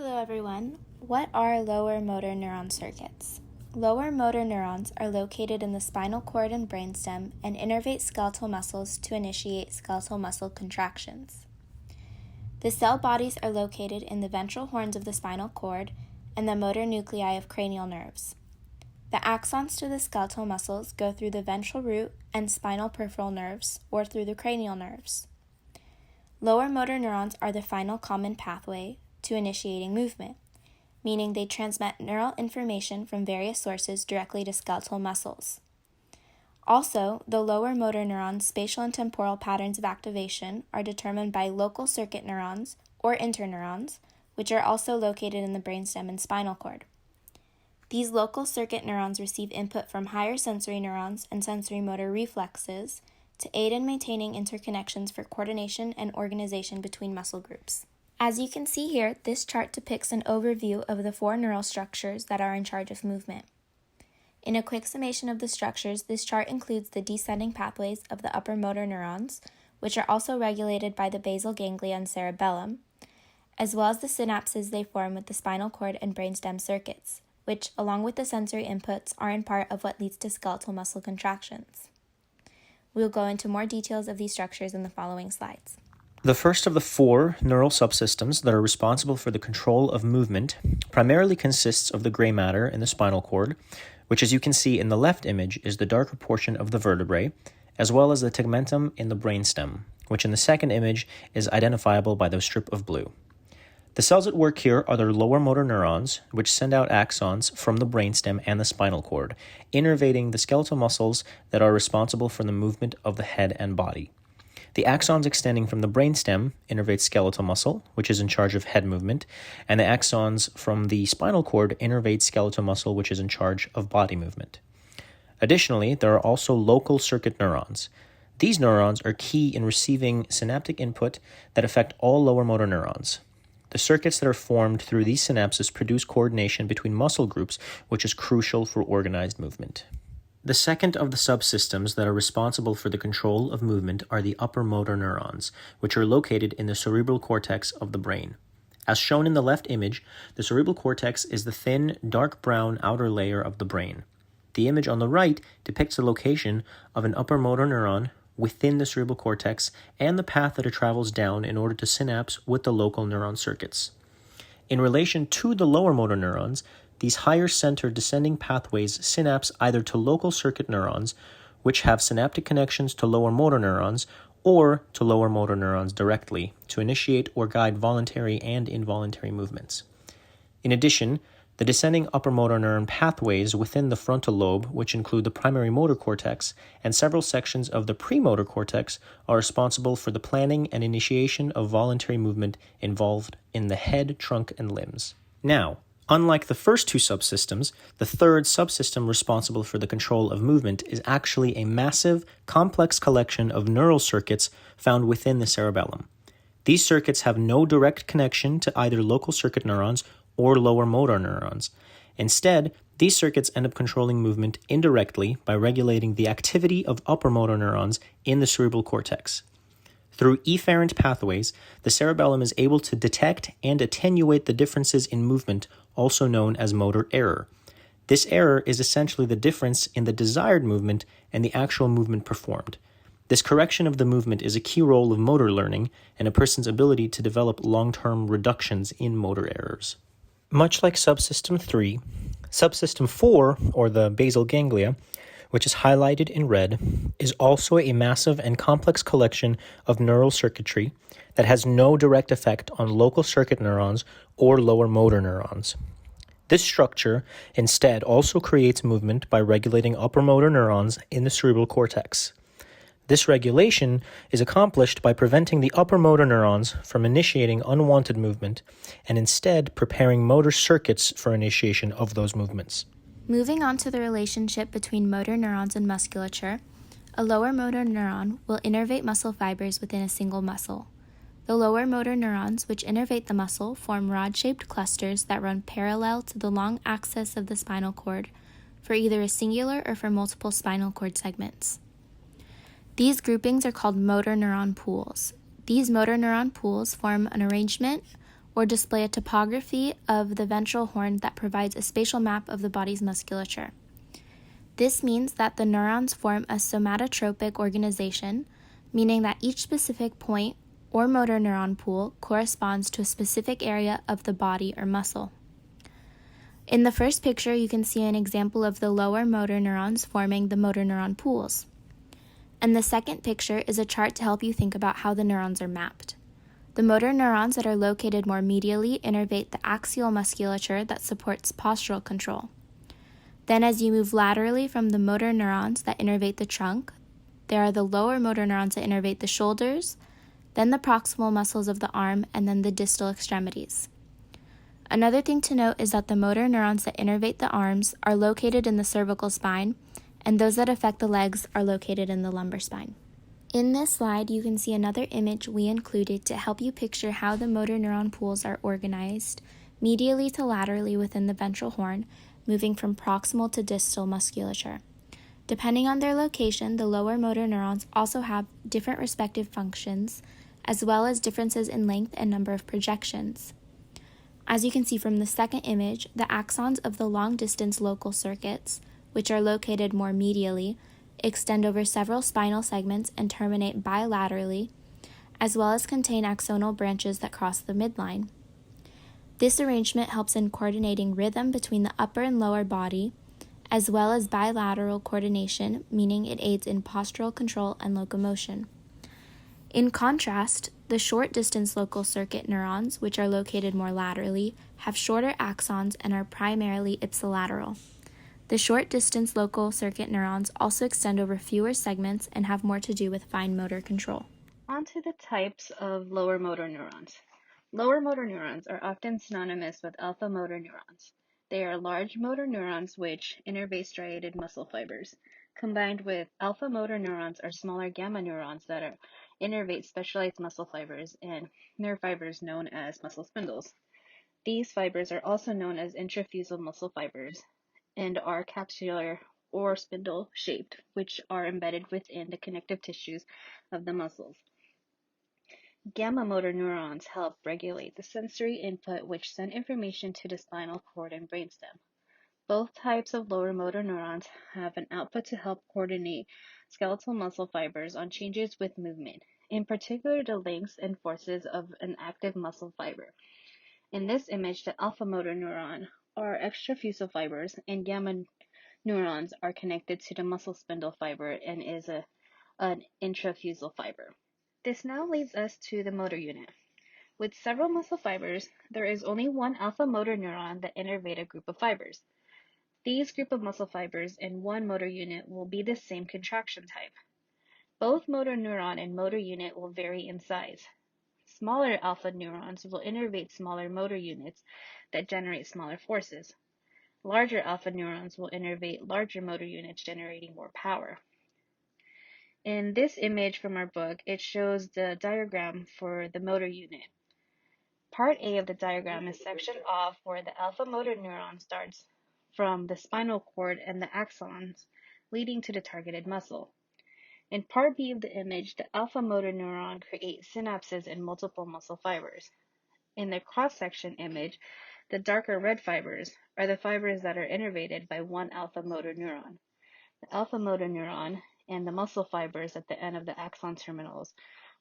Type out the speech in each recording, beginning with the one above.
Hello everyone. What are lower motor neuron circuits? Lower motor neurons are located in the spinal cord and brainstem and innervate skeletal muscles to initiate skeletal muscle contractions. The cell bodies are located in the ventral horns of the spinal cord and the motor nuclei of cranial nerves. The axons to the skeletal muscles go through the ventral root and spinal peripheral nerves, or through the cranial nerves. Lower motor neurons are the final common pathway to initiating movement, meaning they transmit neural information from various sources directly to skeletal muscles. Also, the lower motor neurons' spatial and temporal patterns of activation are determined by local circuit neurons, or interneurons, which are also located in the brainstem and spinal cord. These local circuit neurons receive input from higher sensory neurons and sensory motor reflexes to aid in maintaining interconnections for coordination and organization between muscle groups. As you can see here, this chart depicts an overview of the four neural structures that are in charge of movement. In a quick summation of the structures, this chart includes the descending pathways of the upper motor neurons, which are also regulated by the basal ganglia and cerebellum, as well as the synapses they form with the spinal cord and brainstem circuits, which, along with the sensory inputs, are in part of what leads to skeletal muscle contractions. We will go into more details of these structures in the following slides. The first of the four neural subsystems that are responsible for the control of movement primarily consists of the gray matter in the spinal cord, which, as you can see in the left image, is the darker portion of the vertebrae, as well as the tegmentum in the brainstem, which in the second image is identifiable by the strip of blue. The cells at work here are the lower motor neurons, which send out axons from the brainstem and the spinal cord, innervating the skeletal muscles that are responsible for the movement of the head and body. The axons extending from the brainstem innervate skeletal muscle, which is in charge of head movement, and the axons from the spinal cord innervate skeletal muscle, which is in charge of body movement. Additionally, there are also local circuit neurons. These neurons are key in receiving synaptic input that affect all lower motor neurons. The circuits that are formed through these synapses produce coordination between muscle groups, which is crucial for organized movement. The second of the subsystems that are responsible for the control of movement are the upper motor neurons, which are located in the cerebral cortex of the brain. As shown in the left image, the cerebral cortex is the thin, dark brown outer layer of the brain. The image on the right depicts the location of an upper motor neuron within the cerebral cortex and the path that it travels down in order to synapse with the local neuron circuits. In relation to the lower motor neurons, these higher center descending pathways synapse either to local circuit neurons, which have synaptic connections to lower motor neurons, or to lower motor neurons directly to initiate or guide voluntary and involuntary movements. In addition, the descending upper motor neuron pathways within the frontal lobe, which include the primary motor cortex and several sections of the premotor cortex, are responsible for the planning and initiation of voluntary movement involved in the head, trunk, and limbs. Now, unlike the first two subsystems, the third subsystem responsible for the control of movement is actually a massive, complex collection of neural circuits found within the cerebellum. These circuits have no direct connection to either local circuit neurons or lower motor neurons. Instead, these circuits end up controlling movement indirectly by regulating the activity of upper motor neurons in the cerebral cortex. Through efferent pathways, the cerebellum is able to detect and attenuate the differences in movement, also known as motor error. This error is essentially the difference in the desired movement and the actual movement performed. This correction of the movement is a key role of motor learning and a person's ability to develop long-term reductions in motor errors. Much like subsystem 3, subsystem 4, or the basal ganglia, which is highlighted in red, is also a massive and complex collection of neural circuitry that has no direct effect on local circuit neurons or lower motor neurons. This structure instead also creates movement by regulating upper motor neurons in the cerebral cortex. This regulation is accomplished by preventing the upper motor neurons from initiating unwanted movement and instead preparing motor circuits for initiation of those movements. Moving on to the relationship between motor neurons and musculature, a lower motor neuron will innervate muscle fibers within a single muscle. The lower motor neurons, which innervate the muscle, form rod-shaped clusters that run parallel to the long axis of the spinal cord for either a singular or for multiple spinal cord segments. These groupings are called motor neuron pools. These motor neuron pools form an arrangement or display a topography of the ventral horn that provides a spatial map of the body's musculature. This means that the neurons form a somatotropic organization, meaning that each specific point or motor neuron pool corresponds to a specific area of the body or muscle. In the first picture, you can see an example of the lower motor neurons forming the motor neuron pools. And the second picture is a chart to help you think about how the neurons are mapped. The motor neurons that are located more medially innervate the axial musculature that supports postural control. Then as you move laterally from the motor neurons that innervate the trunk, there are the lower motor neurons that innervate the shoulders, then the proximal muscles of the arm, and then the distal extremities. Another thing to note is that the motor neurons that innervate the arms are located in the cervical spine, and those that affect the legs are located in the lumbar spine. In this slide, you can see another image we included to help you picture how the motor neuron pools are organized medially to laterally within the ventral horn, moving from proximal to distal musculature. Depending on their location, the lower motor neurons also have different respective functions, as well as differences in length and number of projections. As you can see from the second image, the axons of the long-distance local circuits, which are located more medially, extend over several spinal segments and terminate bilaterally, as well as contain axonal branches that cross the midline. This arrangement helps in coordinating rhythm between the upper and lower body, as well as bilateral coordination, meaning it aids in postural control and locomotion. In contrast, the short-distance local circuit neurons, which are located more laterally, have shorter axons and are primarily ipsilateral. The short-distance local circuit neurons also extend over fewer segments and have more to do with fine motor control. On to the types of lower motor neurons. Lower motor neurons are often synonymous with alpha motor neurons. They are large motor neurons which innervate striated muscle fibers. Combined with alpha motor neurons are smaller gamma neurons that innervate specialized muscle fibers and nerve fibers known as muscle spindles. These fibers are also known as intrafusal muscle fibers and are capsular or spindle-shaped, which are embedded within the connective tissues of the muscles. Gamma motor neurons help regulate the sensory input which send information to the spinal cord and brainstem. Both types of lower motor neurons have an output to help coordinate skeletal muscle fibers on changes with movement, in particular the lengths and forces of an active muscle fiber. In this image, the alpha motor neuron are extrafusal fibers and gamma neurons are connected to the muscle spindle fiber and is an intrafusal fiber. This now leads us to the motor unit. With several muscle fibers, there is only one alpha motor neuron that innervate a group of fibers. These group of muscle fibers in one motor unit will be the same contraction type. Both motor neuron and motor unit will vary in size. Smaller alpha neurons will innervate smaller motor units that generate smaller forces. Larger alpha neurons will innervate larger motor units generating more power. In this image from our book, it shows the diagram for the motor unit. Part A of the diagram is sectioned off where the alpha motor neuron starts from the spinal cord and the axons leading to the targeted muscle. In part B of the image, the alpha motor neuron creates synapses in multiple muscle fibers. In the cross-section image, the darker red fibers are the fibers that are innervated by one alpha motor neuron. The alpha motor neuron and the muscle fibers at the end of the axon terminals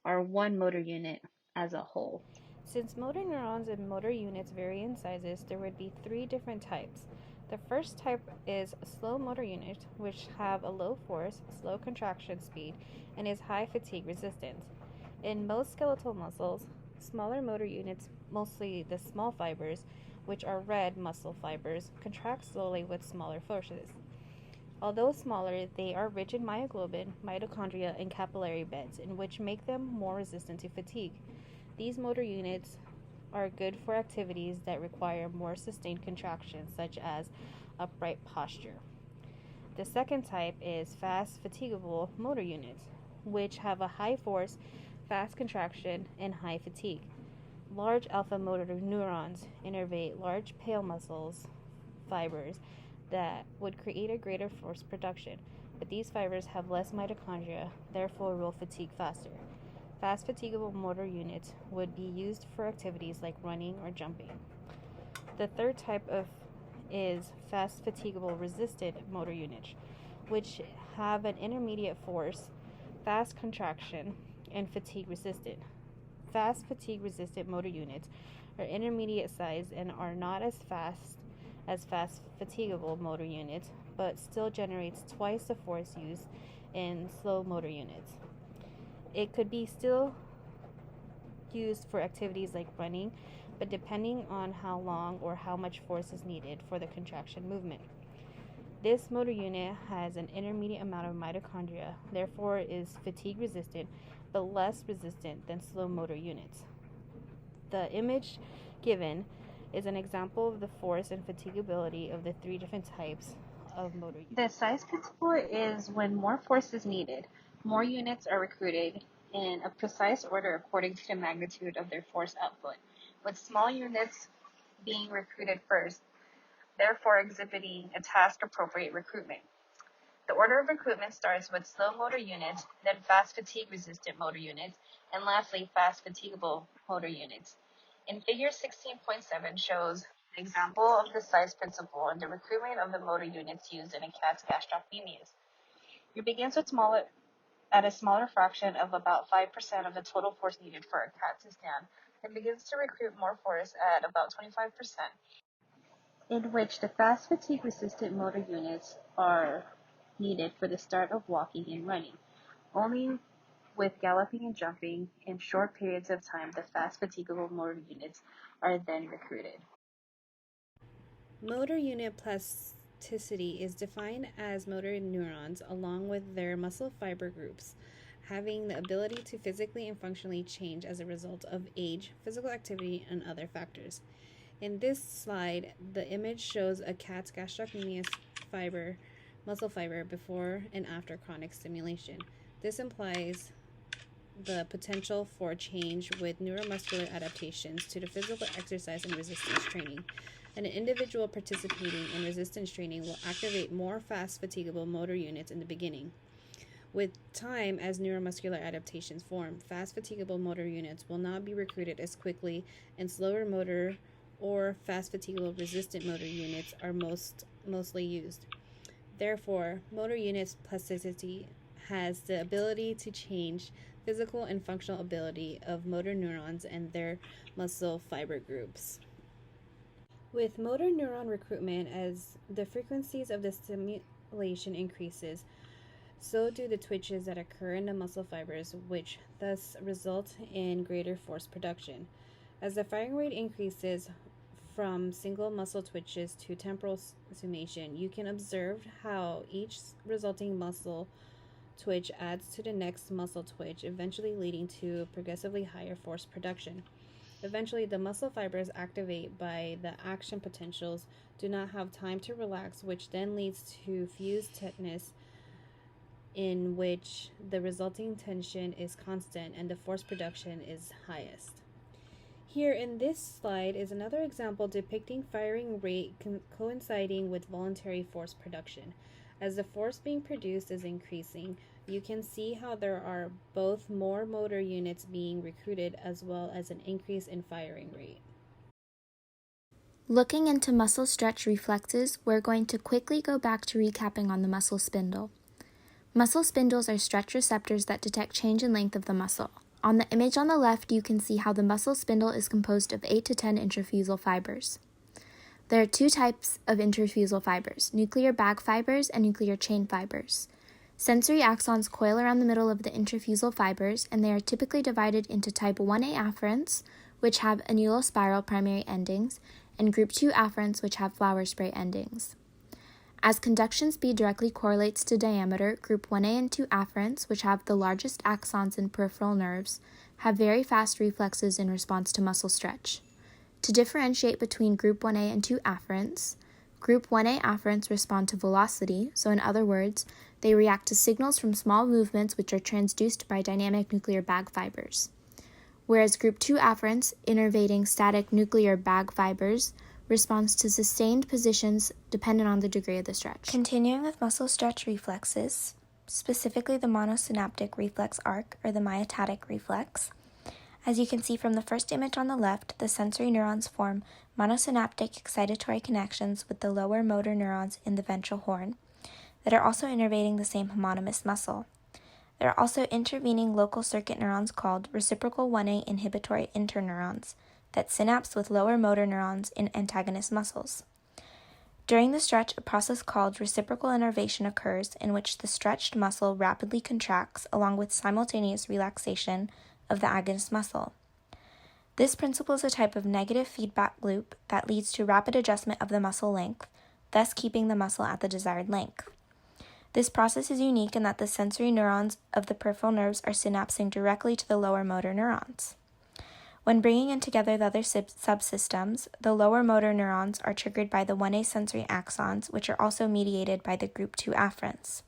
are one motor unit as a whole. Since motor neurons and motor units vary in sizes, there would be three different types. The first type is slow motor units, which have a low force, slow contraction speed, and is high fatigue resistant. In most skeletal muscles, smaller motor units, mostly the small fibers, which are red muscle fibers, contract slowly with smaller forces. Although smaller, they are rich in myoglobin, mitochondria, and capillary beds, in which make them more resistant to fatigue. These motor units are good for activities that require more sustained contractions, such as upright posture. The second type is fast fatigable motor units, which have a high force, fast contraction, and high fatigue. Large alpha motor neurons innervate large pale muscles fibers that would create a greater force production, but these fibers have less mitochondria, therefore will fatigue faster. Fast fatigable motor units would be used for activities like running or jumping. The third type is fast fatigable resisted motor units, which have an intermediate force, fast contraction, and fatigue resistant. Fast fatigue resistant motor units are intermediate size and are not as fast fatigable motor units, but still generates twice the force used in slow motor units. It could be still used for activities like running, but depending on how long or how much force is needed for the contraction movement. This motor unit has an intermediate amount of mitochondria, therefore is fatigue resistant, but less resistant than slow motor units. The image given is an example of the force and fatigability of the three different types of motor units. The size principle is when more force is needed, more units are recruited in a precise order according to the magnitude of their force output, with small units being recruited first, therefore exhibiting a task-appropriate recruitment. The order of recruitment starts with slow motor units, then fast fatigue-resistant motor units, and lastly, fast fatigable motor units. In figure 16.7 shows an example of the size principle and the recruitment of the motor units used in a cat's gastrocnemius. It begins with at a smaller fraction of about 5% of the total force needed for a cat to stand, and begins to recruit more force at about 25%, in which the fast fatigue-resistant motor units are needed for the start of walking and running. Only with galloping and jumping in short periods of time, the fast fatigable motor units are then recruited. Motor unit plasticity is defined as motor neurons along with their muscle fiber groups having the ability to physically and functionally change as a result of age, physical activity, and other factors. In this slide, the image shows a cat's gastrocnemius muscle fiber before and after chronic stimulation. This implies the potential for change with neuromuscular adaptations to the physical exercise and resistance training. An individual participating in resistance training will activate more fast fatigable motor units in the beginning. With time, as neuromuscular adaptations form, fast fatigable motor units will not be recruited as quickly, and slower motor or fast fatigable resistant motor units are mostly used. Therefore, motor units plasticity has the ability to change physical and functional ability of motor neurons and their muscle fiber groups. With motor neuron recruitment, as the frequencies of the stimulation increases, so do the twitches that occur in the muscle fibers, which thus result in greater force production. As the firing rate increases from single muscle twitches to temporal summation, you can observe how each resulting muscle twitch adds to the next muscle twitch, eventually leading to progressively higher force production. Eventually, the muscle fibers activate by the action potentials do not have time to relax, which then leads to fused tetanus, in which the resulting tension is constant and the force production is highest. Here in this slide is another example depicting firing rate coinciding with voluntary force production. As the force being produced is increasing, you can see how there are both more motor units being recruited as well as an increase in firing rate. Looking into muscle stretch reflexes, we're going to quickly go back to recapping on the muscle spindle. Muscle spindles are stretch receptors that detect change in length of the muscle. On the image on the left, you can see how the muscle spindle is composed of 8 to 10 intrafusal fibers. There are two types of intrafusal fibers, nuclear bag fibers and nuclear chain fibers. Sensory axons coil around the middle of the intrafusal fibers, and they are typically divided into type 1A afferents, which have annulospiral primary endings, and group 2 afferents, which have flower spray endings. As conduction speed directly correlates to diameter, group 1A and 2 afferents, which have the largest axons and peripheral nerves, have very fast reflexes in response to muscle stretch. To differentiate between group 1A and 2 afferents, group 1A afferents respond to velocity, so in other words, they react to signals from small movements which are transduced by dynamic nuclear bag fibers. Whereas group 2 afferents, innervating static nuclear bag fibers, responds to sustained positions dependent on the degree of the stretch. Continuing with muscle stretch reflexes, specifically the monosynaptic reflex arc or the myotatic reflex. As you can see from the first image on the left, the sensory neurons form monosynaptic excitatory connections with the lower motor neurons in the ventral horn that are also innervating the same homonymous muscle. There are also intervening local circuit neurons called reciprocal 1A inhibitory interneurons that synapse with lower motor neurons in antagonist muscles. During the stretch, a process called reciprocal innervation occurs in which the stretched muscle rapidly contracts along with simultaneous relaxation of the agonist muscle. This principle is a type of negative feedback loop that leads to rapid adjustment of the muscle length, thus keeping the muscle at the desired length. This process is unique in that the sensory neurons of the peripheral nerves are synapsing directly to the lower motor neurons. When bringing in together the other subsystems, the lower motor neurons are triggered by the 1A sensory axons, which are also mediated by the group 2 afferents.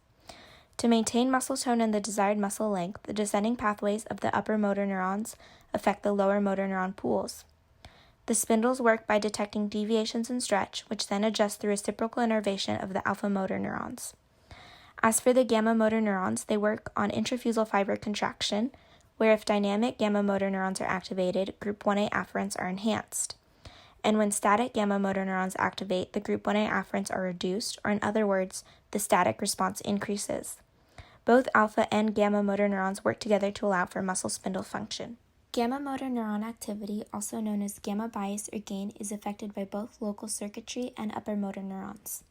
To maintain muscle tone and the desired muscle length, the descending pathways of the upper motor neurons affect the lower motor neuron pools. The spindles work by detecting deviations in stretch, which then adjust the reciprocal innervation of the alpha motor neurons. As for the gamma motor neurons, they work on intrafusal fiber contraction, where if dynamic gamma motor neurons are activated, group 1A afferents are enhanced. And when static gamma motor neurons activate, the group 1A afferents are reduced, or in other words, the static response increases. Both alpha and gamma motor neurons work together to allow for muscle spindle function. Gamma motor neuron activity, also known as gamma bias or gain, is affected by both local circuitry and upper motor neurons.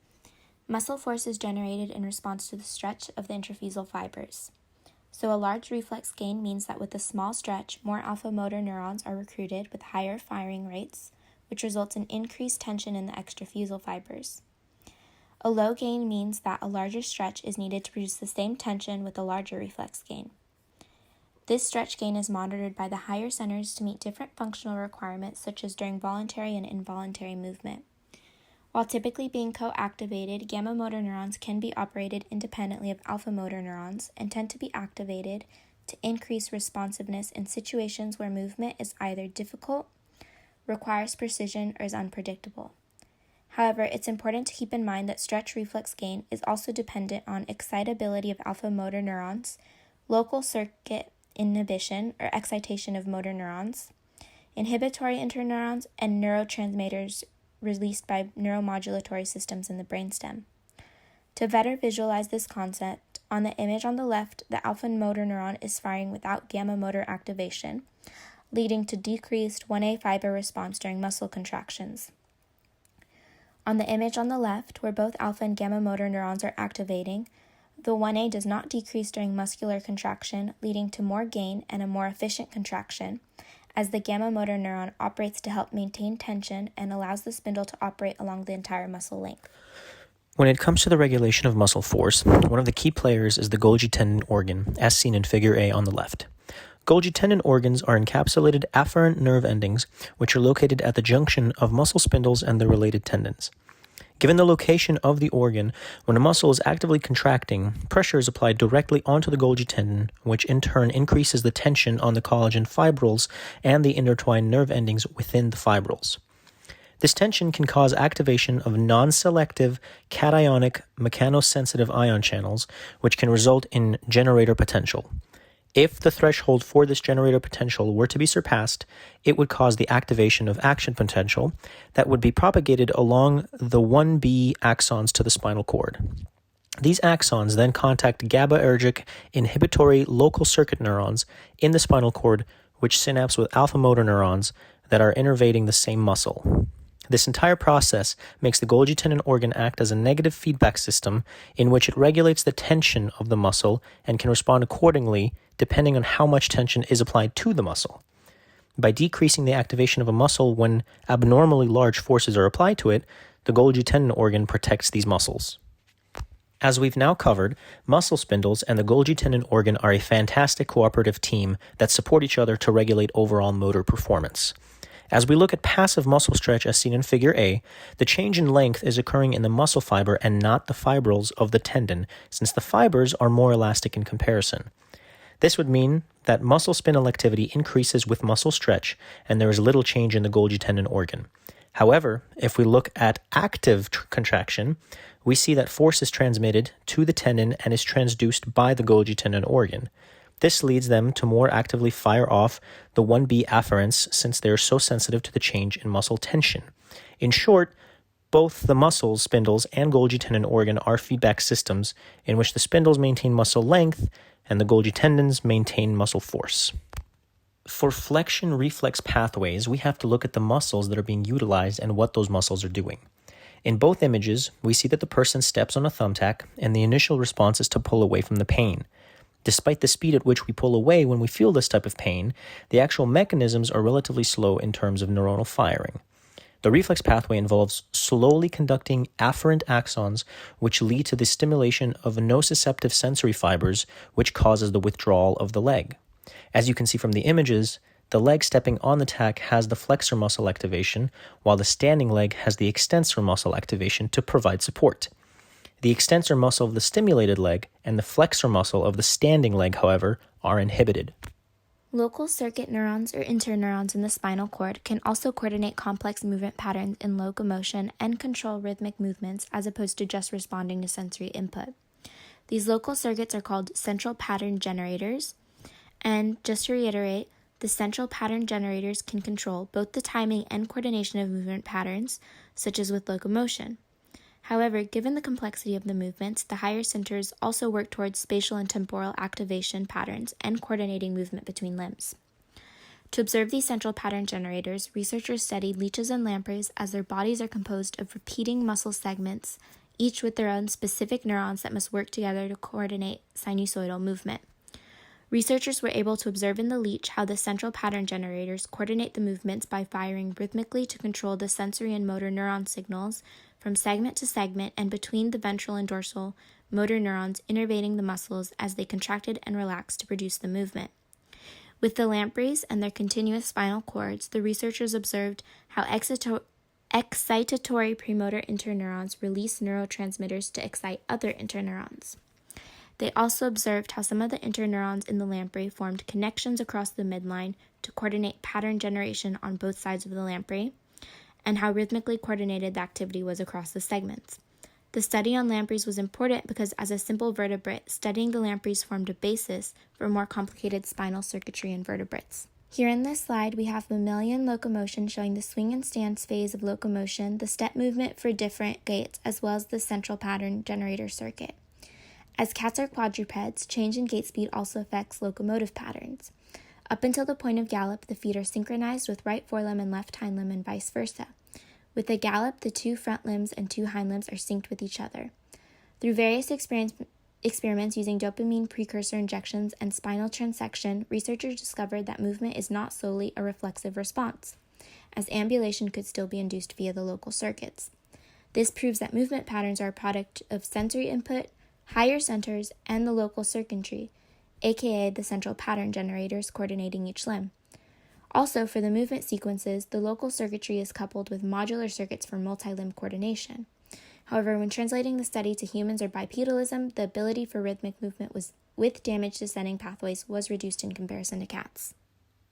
Muscle force is generated in response to the stretch of the intrafusal fibers. So a large reflex gain means that with a small stretch, more alpha motor neurons are recruited with higher firing rates, which results in increased tension in the extrafusal fibers. A low gain means that a larger stretch is needed to produce the same tension with a larger reflex gain. This stretch gain is monitored by the higher centers to meet different functional requirements, such as during voluntary and involuntary movement. While typically being co-activated, gamma motor neurons can be operated independently of alpha motor neurons and tend to be activated to increase responsiveness in situations where movement is either difficult, requires precision, or is unpredictable. However, it's important to keep in mind that stretch reflex gain is also dependent on excitability of alpha motor neurons, local circuit inhibition or excitation of motor neurons, inhibitory interneurons, and neurotransmitters released by neuromodulatory systems in the brainstem. To better visualize this concept, on the image on the left, the alpha motor neuron is firing without gamma motor activation, leading to decreased 1A fiber response during muscle contractions. On the image on the left, where both alpha and gamma motor neurons are activating, the 1A does not decrease during muscular contraction, leading to more gain and a more efficient contraction, as the gamma motor neuron operates to help maintain tension and allows the spindle to operate along the entire muscle length. When it comes to the regulation of muscle force, one of the key players is the Golgi tendon organ, as seen in Figure A on the left. Golgi tendon organs are encapsulated afferent nerve endings, which are located at the junction of muscle spindles and the related tendons. Given the location of the organ, when a muscle is actively contracting, pressure is applied directly onto the Golgi tendon, which in turn increases the tension on the collagen fibrils and the intertwined nerve endings within the fibrils. This tension can cause activation of non-selective cationic mechanosensitive ion channels, which can result in generator potential. If the threshold for this generator potential were to be surpassed, it would cause the activation of action potential that would be propagated along the 1B axons to the spinal cord. These axons then contact GABAergic inhibitory local circuit neurons in the spinal cord, which synapse with alpha motor neurons that are innervating the same muscle. This entire process makes the Golgi tendon organ act as a negative feedback system in which it regulates the tension of the muscle and can respond accordingly depending on how much tension is applied to the muscle. By decreasing the activation of a muscle when abnormally large forces are applied to it, the Golgi tendon organ protects these muscles. As we've now covered, muscle spindles and the Golgi tendon organ are a fantastic cooperative team that support each other to regulate overall motor performance. As we look at passive muscle stretch as seen in Figure A, the change in length is occurring in the muscle fiber and not the fibrils of the tendon, since the fibers are more elastic in comparison. This would mean that muscle spindle activity increases with muscle stretch, and there is little change in the Golgi tendon organ. However, if we look at active contraction, we see that force is transmitted to the tendon and is transduced by the Golgi tendon organ. This leads them to more actively fire off the 1B afferents since they are so sensitive to the change in muscle tension. In short, both the muscles, spindles, and Golgi tendon organ are feedback systems in which the spindles maintain muscle length and the Golgi tendons maintain muscle force. For flexion reflex pathways, we have to look at the muscles that are being utilized and what those muscles are doing. In both images, we see that the person steps on a thumbtack and the initial response is to pull away from the pain. Despite the speed at which we pull away when we feel this type of pain, the actual mechanisms are relatively slow in terms of neuronal firing. The reflex pathway involves slowly conducting afferent axons, which lead to the stimulation of nociceptive sensory fibers, which causes the withdrawal of the leg. As you can see from the images, the leg stepping on the tack has the flexor muscle activation, while the standing leg has the extensor muscle activation to provide support. The extensor muscle of the stimulated leg and the flexor muscle of the standing leg, however, are inhibited. Local circuit neurons or interneurons in the spinal cord can also coordinate complex movement patterns in locomotion and control rhythmic movements as opposed to just responding to sensory input. These local circuits are called central pattern generators, and just to reiterate, the central pattern generators can control both the timing and coordination of movement patterns, such as with locomotion. However, given the complexity of the movements, the higher centers also work towards spatial and temporal activation patterns and coordinating movement between limbs. To observe these central pattern generators, researchers studied leeches and lampreys as their bodies are composed of repeating muscle segments, each with their own specific neurons that must work together to coordinate sinusoidal movement. Researchers were able to observe in the leech how the central pattern generators coordinate the movements by firing rhythmically to control the sensory and motor neuron signals from segment to segment and between the ventral and dorsal motor neurons innervating the muscles as they contracted and relaxed to produce the movement. With the lampreys and their continuous spinal cords, the researchers observed how excitatory premotor interneurons release neurotransmitters to excite other interneurons. They also observed how some of the interneurons in the lamprey formed connections across the midline to coordinate pattern generation on both sides of the lamprey, and how rhythmically coordinated the activity was across the segments. The study on lampreys was important because as a simple vertebrate, studying the lampreys formed a basis for more complicated spinal circuitry in vertebrates. Here in this slide, we have mammalian locomotion showing the swing and stance phase of locomotion, the step movement for different gaits, as well as the central pattern generator circuit. As cats are quadrupeds, change in gait speed also affects locomotive patterns. Up until the point of gallop, the feet are synchronized with right forelimb and left hind limb and vice versa. With the gallop, the two front limbs and two hind limbs are synced with each other. Through various experiments using dopamine precursor injections and spinal transection, researchers discovered that movement is not solely a reflexive response, as ambulation could still be induced via the local circuits. This proves that movement patterns are a product of sensory input, higher centers, and the local circuitry, aka the central pattern generators coordinating each limb. Also, for the movement sequences, the local circuitry is coupled with modular circuits for multi-limb coordination. However, when translating the study to humans or bipedalism, the ability for rhythmic movement with damaged descending pathways was reduced in comparison to cats.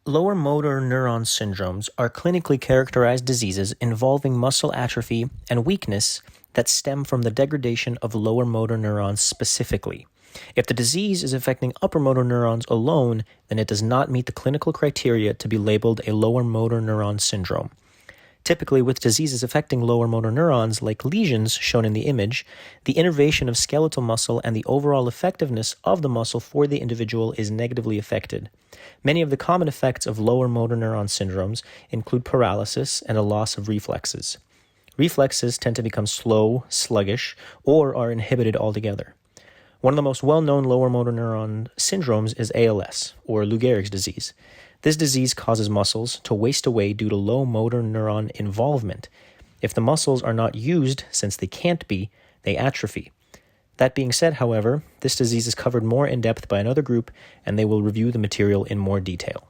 Lower motor neuron syndromes are clinically characterized diseases involving muscle atrophy and weakness that stem from the degradation of lower motor neurons specifically. If the disease is affecting upper motor neurons alone, then it does not meet the clinical criteria to be labeled a lower motor neuron syndrome. Typically, with diseases affecting lower motor neurons, like lesions shown in the image, the innervation of skeletal muscle and the overall effectiveness of the muscle for the individual is negatively affected. Many of the common effects of lower motor neuron syndromes include paralysis and a loss of reflexes. Reflexes tend to become slow, sluggish, or are inhibited altogether. One of the most well-known lower motor neuron syndromes is ALS, or Lou Gehrig's disease. This disease causes muscles to waste away due to low motor neuron involvement. If the muscles are not used, since they can't be, they atrophy. That being said, however, this disease is covered more in depth by another group, and they will review the material in more detail.